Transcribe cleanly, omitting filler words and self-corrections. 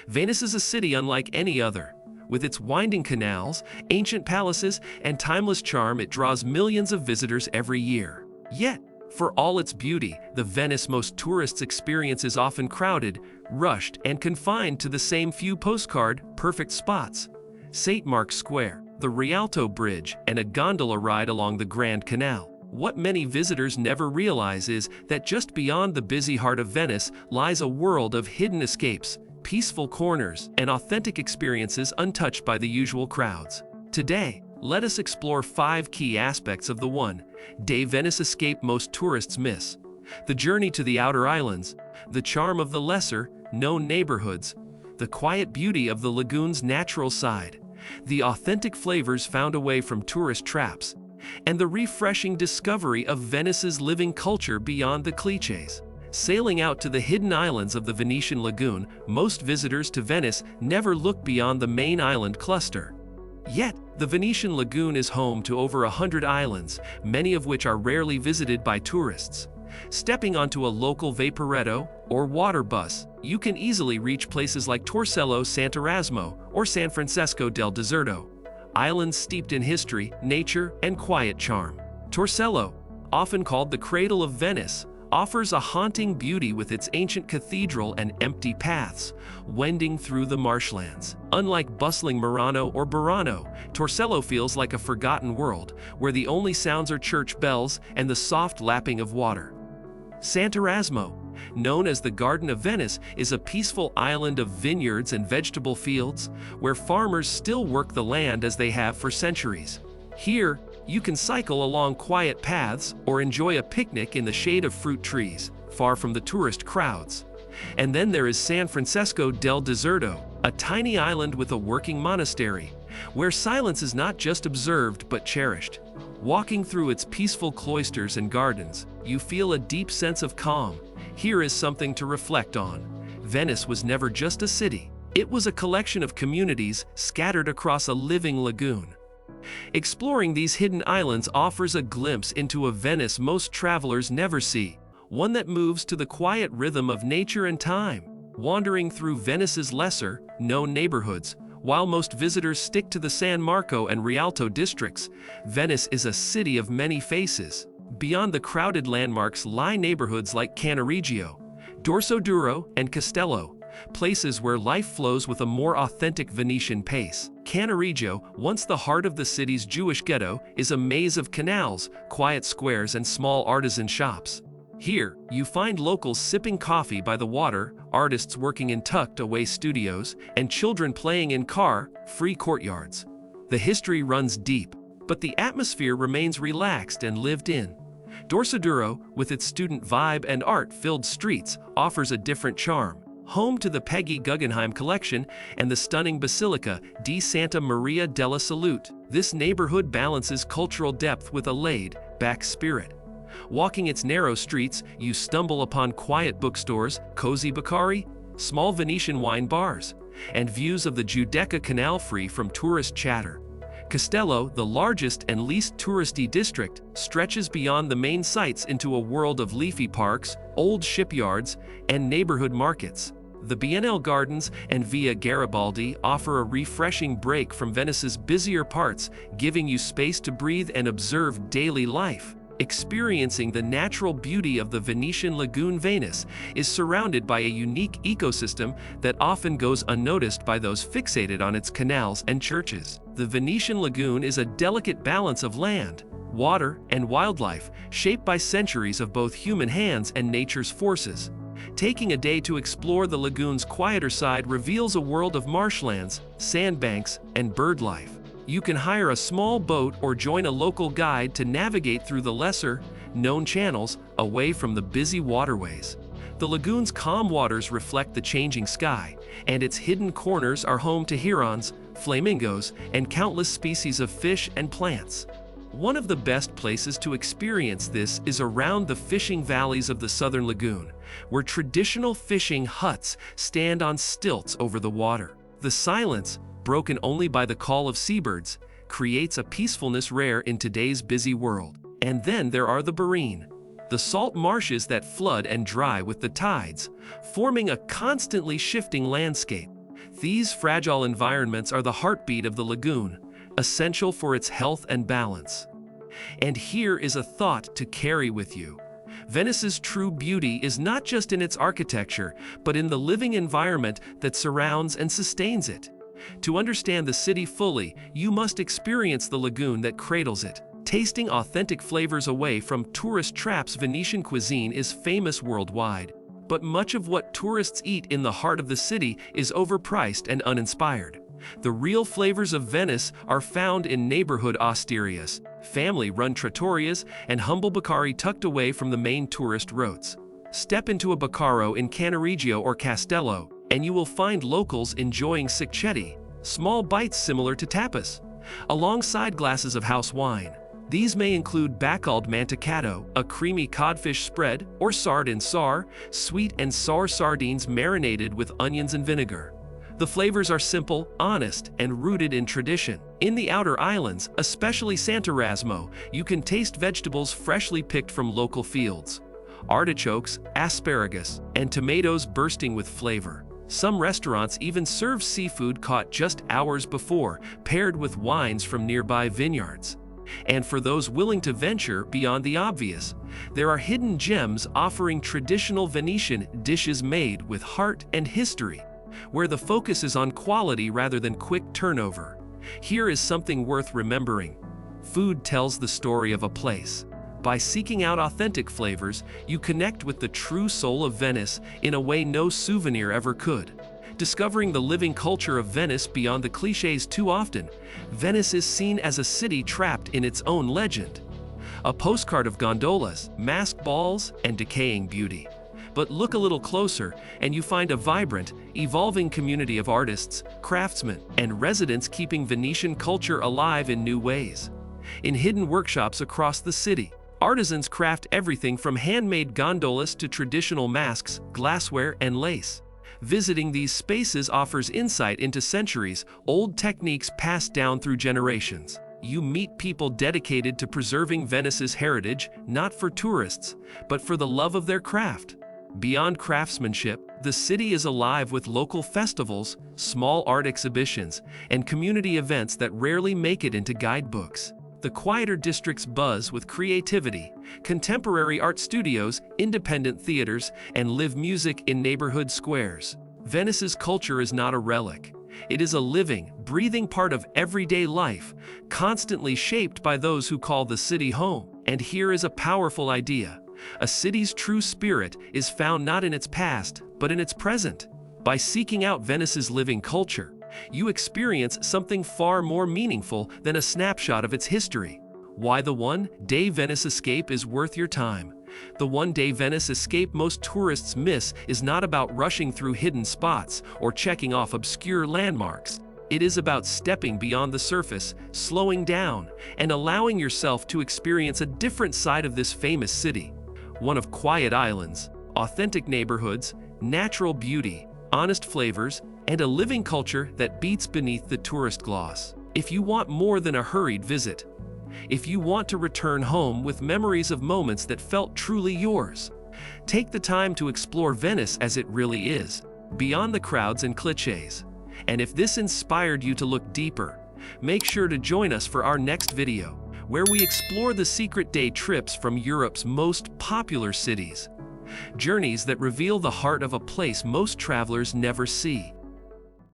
Venice is a city unlike any other. With its winding canals, ancient palaces, and timeless charm, it draws millions of visitors every year. Yet, for all its beauty, the Venice most tourists experience is often crowded, rushed, and confined to the same few postcard-perfect spots. St. Mark's Square, the Rialto Bridge, and a gondola ride along the Grand Canal. What many visitors never realize is that just beyond the busy heart of Venice lies a world of hidden escapes, peaceful corners, and authentic experiences untouched by the usual crowds. Today, let us explore 5 key aspects of the one-day Venice escape most tourists miss. The journey to the outer islands, the charm of the lesser-known neighborhoods, the quiet beauty of the lagoon's natural side, the authentic flavors found away from tourist traps, and the refreshing discovery of Venice's living culture beyond the clichés. Sailing out to the hidden islands of the Venetian Lagoon, most visitors to Venice never look beyond the main island cluster. Yet, the Venetian Lagoon is home to over 100 islands, many of which are rarely visited by tourists. Stepping onto a local vaporetto or water bus, you can easily reach places like Torcello, Sant'Erasmo, or San Francesco del Deserto, islands steeped in history, nature, and quiet charm. Torcello, often called the cradle of Venice, offers a haunting beauty with its ancient cathedral and empty paths wending through the marshlands. Unlike bustling Murano or Burano, Torcello feels like a forgotten world, where the only sounds are church bells and the soft lapping of water. Sant'Erasmo, known as the Garden of Venice, is a peaceful island of vineyards and vegetable fields, where farmers still work the land as they have for centuries. Here, you can cycle along quiet paths or enjoy a picnic in the shade of fruit trees, far from the tourist crowds. And then there is San Francesco del Deserto, a tiny island with a working monastery, where silence is not just observed but cherished. Walking through its peaceful cloisters and gardens, you feel a deep sense of calm. Here is something to reflect on. Venice was never just a city. It was a collection of communities scattered across a living lagoon. Exploring these hidden islands offers a glimpse into a Venice most travelers never see, one that moves to the quiet rhythm of nature and time. Wandering through Venice's lesser-known neighborhoods, while most visitors stick to the San Marco and Rialto districts, Venice is a city of many faces. Beyond the crowded landmarks lie neighborhoods like Cannaregio, Dorsoduro, and Castello, places where life flows with a more authentic Venetian pace. Cannaregio, once the heart of the city's Jewish ghetto, is a maze of canals, quiet squares, and small artisan shops. Here, you find locals sipping coffee by the water, artists working in tucked-away studios, and children playing in car-free courtyards. The history runs deep, but the atmosphere remains relaxed and lived in. Dorsoduro, with its student vibe and art-filled streets, offers a different charm. Home to the Peggy Guggenheim Collection and the stunning Basilica di Santa Maria della Salute, this neighborhood balances cultural depth with a laid-back spirit. Walking its narrow streets, you stumble upon quiet bookstores, cozy bakery, small Venetian wine bars, and views of the Giudecca Canal free from tourist chatter. Castello, the largest and least touristy district, stretches beyond the main sites into a world of leafy parks, old shipyards, and neighborhood markets. The Biennale Gardens and Via Garibaldi offer a refreshing break from Venice's busier parts, giving you space to breathe and observe daily life. Experiencing the natural beauty of the Venetian Lagoon, Venice is surrounded by a unique ecosystem that often goes unnoticed by those fixated on its canals and churches. The Venetian Lagoon is a delicate balance of land, water, and wildlife, shaped by centuries of both human hands and nature's forces. Taking a day to explore the lagoon's quieter side reveals a world of marshlands, sandbanks, and bird life. You can hire a small boat or join a local guide to navigate through the lesser-known channels away from the busy waterways. The lagoon's calm waters reflect the changing sky, and its hidden corners are home to herons, flamingos, and countless species of fish and plants. One of the best places to experience this is around the fishing valleys of the southern lagoon, where traditional fishing huts stand on stilts over the water. The silence, broken only by the call of seabirds, creates a peacefulness rare in today's busy world. And then there are the Barine, the salt marshes that flood and dry with the tides, forming a constantly shifting landscape. These fragile environments are the heartbeat of the lagoon, essential for its health and balance. And here is a thought to carry with you. Venice's true beauty is not just in its architecture, but in the living environment that surrounds and sustains it. To understand the city fully, you must experience the lagoon that cradles it. Tasting authentic flavors away from tourist traps, Venetian cuisine is famous worldwide. But much of what tourists eat in the heart of the city is overpriced and uninspired. The real flavors of Venice are found in neighborhood osterias, family-run trattorias, and humble baccari tucked away from the main tourist routes. Step into a baccaro in Cannaregio or Castello, and you will find locals enjoying cicchetti, small bites similar to tapas, alongside glasses of house wine. These may include Bacalhau Mantecato, a creamy codfish spread, or sardine sar, sweet and sour sardines marinated with onions and vinegar. The flavors are simple, honest, and rooted in tradition. In the outer islands, especially Sant'Erasmo, you can taste vegetables freshly picked from local fields. Artichokes, asparagus, and tomatoes bursting with flavor. Some restaurants even serve seafood caught just hours before, paired with wines from nearby vineyards. And for those willing to venture beyond the obvious, there are hidden gems offering traditional Venetian dishes made with heart and history, where the focus is on quality rather than quick turnover. Here is something worth remembering. Food tells the story of a place. By seeking out authentic flavors, you connect with the true soul of Venice in a way no souvenir ever could. Discovering the living culture of Venice beyond the clichés. Too often, Venice is seen as a city trapped in its own legend. A postcard of gondolas, masked balls, and decaying beauty. But look a little closer, and you find a vibrant, evolving community of artists, craftsmen, and residents keeping Venetian culture alive in new ways. In hidden workshops across the city, artisans craft everything from handmade gondolas to traditional masks, glassware, and lace. Visiting these spaces offers insight into centuries-old techniques passed down through generations. You meet people dedicated to preserving Venice's heritage, not for tourists, but for the love of their craft. Beyond craftsmanship, the city is alive with local festivals, small art exhibitions, and community events that rarely make it into guidebooks. The quieter districts buzz with creativity, contemporary art studios, independent theaters, and live music in neighborhood squares. Venice's culture is not a relic. It is a living, breathing part of everyday life, constantly shaped by those who call the city home. And here is a powerful idea. A city's true spirit is found not in its past, but in its present. By seeking out Venice's living culture, you experience something far more meaningful than a snapshot of its history. Why the one-day Venice escape is worth your time. The one-day Venice escape most tourists miss is not about rushing through hidden spots or checking off obscure landmarks. It is about stepping beyond the surface, slowing down, and allowing yourself to experience a different side of this famous city. One of quiet islands, authentic neighborhoods, natural beauty, honest flavors, and a living culture that beats beneath the tourist gloss. If you want more than a hurried visit, if you want to return home with memories of moments that felt truly yours, take the time to explore Venice as it really is, beyond the crowds and clichés. And if this inspired you to look deeper, make sure to join us for our next video, where we explore the secret day trips from Europe's most popular cities. Journeys that reveal the heart of a place most travelers never see.